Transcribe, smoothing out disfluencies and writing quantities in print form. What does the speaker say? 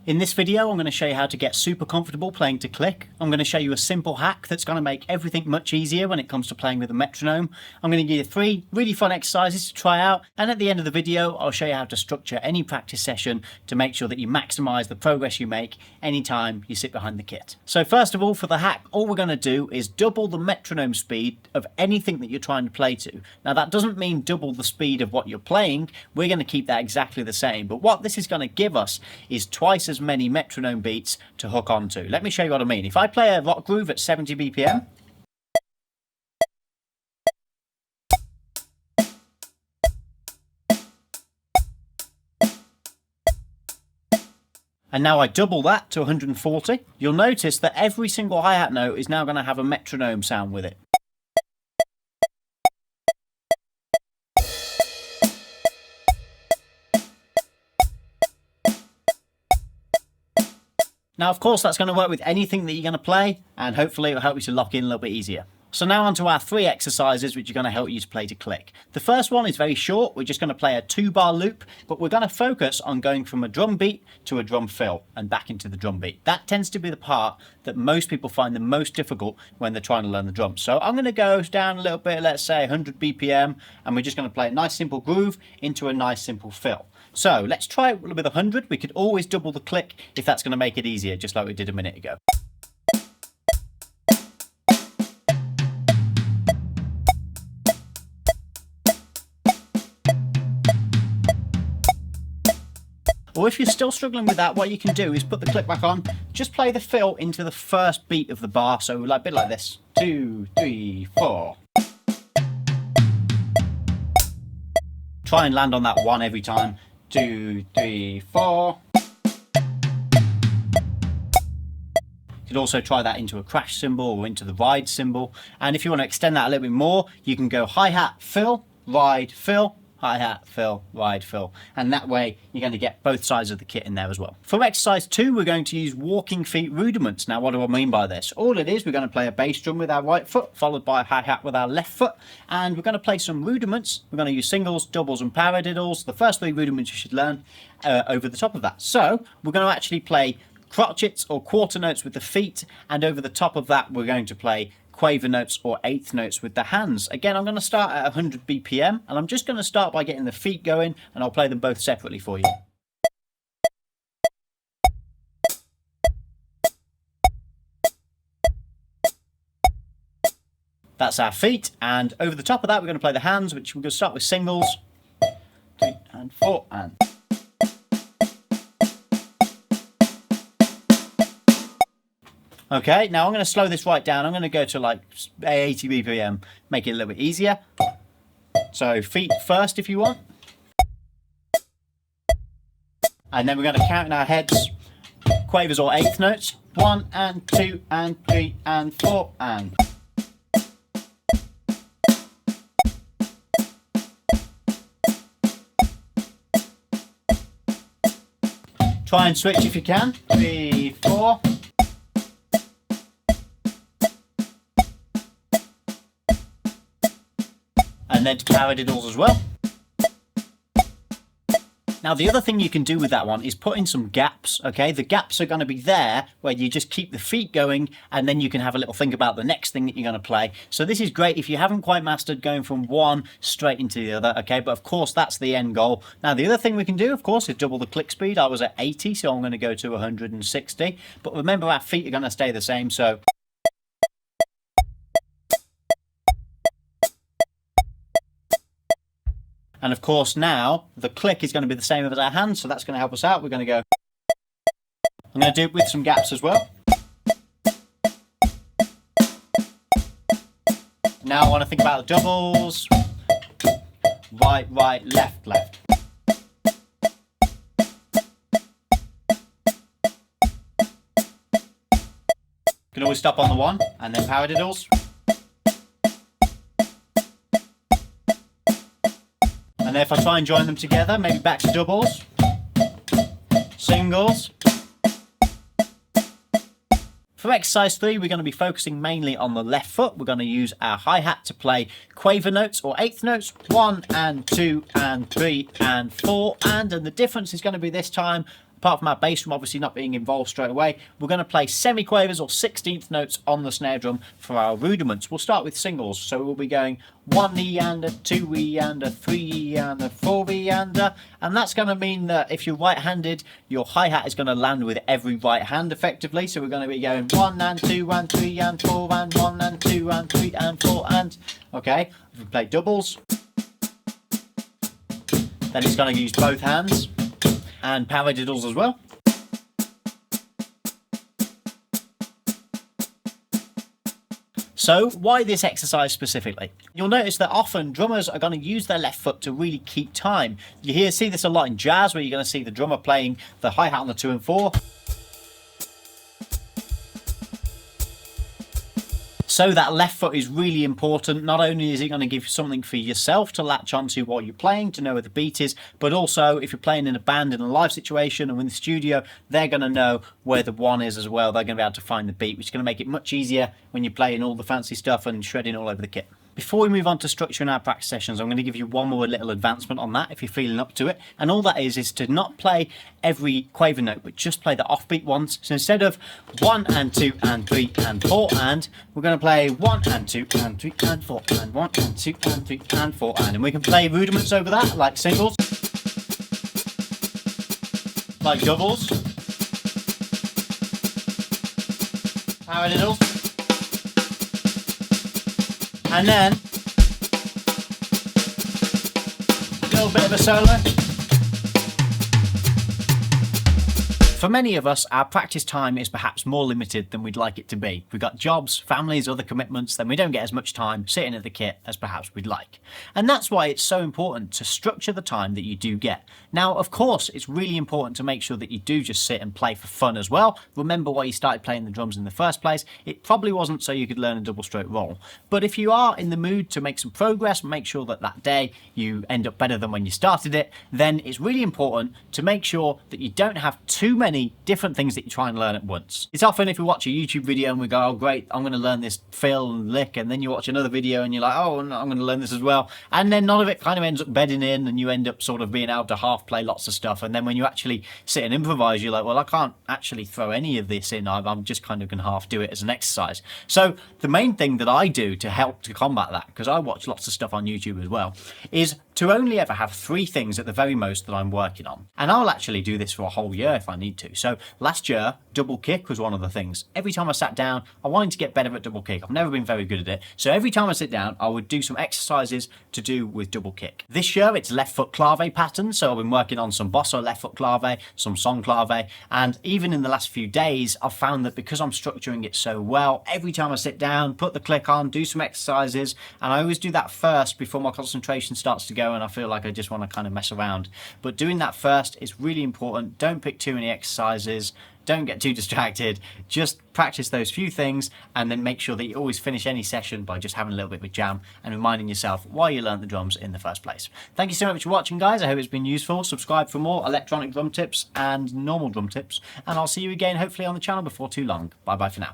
In this video, I'm going to show you how to get super comfortable playing to click. I'm going to show you a simple hack that's going to make everything much easier when it comes to playing with a metronome. I'm going to give you 3 really fun exercises to try out, and at the end of the video, I'll show you how to structure any practice session to make sure that you maximize the progress you make anytime you sit behind the kit. So first of all, for the hack, all we're going to do is double the metronome speed of anything that you're trying to play to. Now that doesn't mean double the speed of what you're playing. We're going to keep that exactly the same, but what this is going to give us is twice as many metronome beats to hook onto. Let me show you what I mean. If I play a rock groove at 70 BPM, and now I double that to 140, you'll notice that every single hi-hat note is now going to have a metronome sound with it. Now, of course, that's going to work with anything that you're going to play, and hopefully it'll help you to lock in a little bit easier. So now on to our 3 exercises which are going to help you to play to click. The first one is very short. We're just going to play a 2-bar loop, but we're going to focus on going from a drum beat to a drum fill and back into the drum beat. That tends to be the part that most people find the most difficult when they're trying to learn the drums. So I'm going to go down a little bit, let's say 100 BPM, and we're just going to play a nice simple groove into a nice simple fill. So let's try it with 100. We could always double the click if that's going to make it easier, just like we did a minute ago. Or if you're still struggling with that, what you can do is put the click back on, just play the fill into the first beat of the bar, so like a bit like this. 2, 3, 4. Try and land on that 1 every time. 2, 3, 4. You could also try that into a crash cymbal or into the ride cymbal. And if you want to extend that a little bit more, you can go hi-hat, fill, ride, fill, hi-hat, fill, ride, fill. And that way you're going to get both sides of the kit in there as well. For exercise 2, we're going to use walking feet rudiments. Now what do I mean by this? All it is, we're going to play a bass drum with our right foot, followed by a hi-hat with our left foot. And we're going to play some rudiments. We're going to use singles, doubles and paradiddles. The first 3 rudiments you should learn over the top of that. So we're going to actually play crotchets or quarter notes with the feet. And over the top of that, we're going to play quaver notes or eighth notes with the hands. Again, I'm going to start at 100 BPM, and I'm just going to start by getting the feet going, and I'll play them both separately for you. That's our feet, and over the top of that, we're going to play the hands, which we're going to start with singles, 3 and 4, and okay, now I'm going to slow this right down. I'm going to go to like 80 BPM, make it a little bit easier. So feet first if you want. And then we're going to count in our heads quavers or eighth notes. 1 and 2 and 3 and 4 and. Try and switch if you can. 3, 4. And then to paradiddles as well. Now the other thing you can do with that one is put in some gaps, okay? The gaps are going to be there where you just keep the feet going, and then you can have a little think about the next thing that you're going to play. So this is great if you haven't quite mastered going from one straight into the other, okay? But of course that's the end goal. Now the other thing we can do, of course, is double the click speed. I was at 80, so I'm going to go to 160. But remember, our feet are going to stay the same, so and of course now the click is going to be the same as our hands, so that's going to help us out. We're going to go, I'm going to do it with some gaps as well. Now I want to think about the doubles. Right, right, left, left. You can always stop on the 1 and then paradiddles. And if I try and join them together, maybe back to doubles, singles. For exercise 3, we're going to be focusing mainly on the left foot. We're going to use our hi-hat to play quaver notes or eighth notes, 1 and 2 and 3 and 4, and the difference is going to be this time, apart from our bass drum obviously not being involved straight away, we're going to play semiquavers or 16th notes on the snare drum for our rudiments. We'll start with singles, so we'll be going 1E and a 2E and a 3E and a 4E and that's going to mean that if you're right-handed, your hi-hat is going to land with every right hand effectively. So we're going to be going 1 and 2 and 3 and 4 and 1 and 2 and 3 and 4 and, okay, if we play doubles, then it's going to use both hands and paradiddles as well. So why this exercise specifically? You'll notice that often drummers are going to use their left foot to really keep time. You see this a lot in jazz, where you're going to see the drummer playing the hi-hat on the 2 and 4. So that left foot is really important. Not only is it going to give you something for yourself to latch onto while you're playing, to know where the beat is, but also if you're playing in a band in a live situation or in the studio, they're going to know where the 1 is as well. They're going to be able to find the beat, which is going to make it much easier when you're playing all the fancy stuff and shredding all over the kit. Before we move on to structuring our practice sessions, I'm going to give you one more little advancement on that if you're feeling up to it. And all that is to not play every quaver note, but just play the offbeat ones. So instead of 1 and 2 and 3 and 4 and, we're going to play 1 and 2 and 3 and 4 and 1 and 2 and 3 and 4 and we can play rudiments over that, like singles, like doubles, paradiddles, and then a little bit of a solo. For many of us, our practice time is perhaps more limited than we'd like it to be. We've got jobs, families, other commitments, then we don't get as much time sitting at the kit as perhaps we'd like. And that's why it's so important to structure the time that you do get. Now, of course, it's really important to make sure that you do just sit and play for fun as well. Remember why you started playing the drums in the first place. It probably wasn't so you could learn a double stroke roll. But if you are in the mood to make some progress, make sure that that day you end up better than when you started it, then it's really important to make sure that you don't have too many different things that you try and learn at once. It's often if we watch a YouTube video and we go, oh great, I'm going to learn this fill and lick, and then you watch another video and you're like, oh no, I'm going to learn this as well, and then none of it kind of ends up bedding in and you end up sort of being able to half play lots of stuff, and then when you actually sit and improvise, you're like, well, I can't actually throw any of this in, I'm just kind of going to half do it as an exercise. So the main thing that I do to help to combat that, because I watch lots of stuff on YouTube as well, is to only ever have 3 things at the very most that I'm working on. And I'll actually do this for a whole year if I need to. So last year, double kick was one of the things. Every time I sat down, I wanted to get better at double kick. I've never been very good at it. So every time I sit down, I would do some exercises to do with double kick. This year, it's left foot clave patterns. So I've been working on some bossa left foot clave, some song clave. And even in the last few days, I've found that because I'm structuring it so well, every time I sit down, put the click on, do some exercises, and I always do that first before my concentration starts to go and I feel like I just want to kind of mess around. But doing that first is really important. Don't pick too many exercises. Don't get too distracted. Just practice those few things and then make sure that you always finish any session by just having a little bit of a jam and reminding yourself why you learned the drums in the first place. Thank you so much for watching, guys. I hope it's been useful. Subscribe for more electronic drum tips and normal drum tips, and I'll see you again hopefully on the channel before too long. Bye bye for now.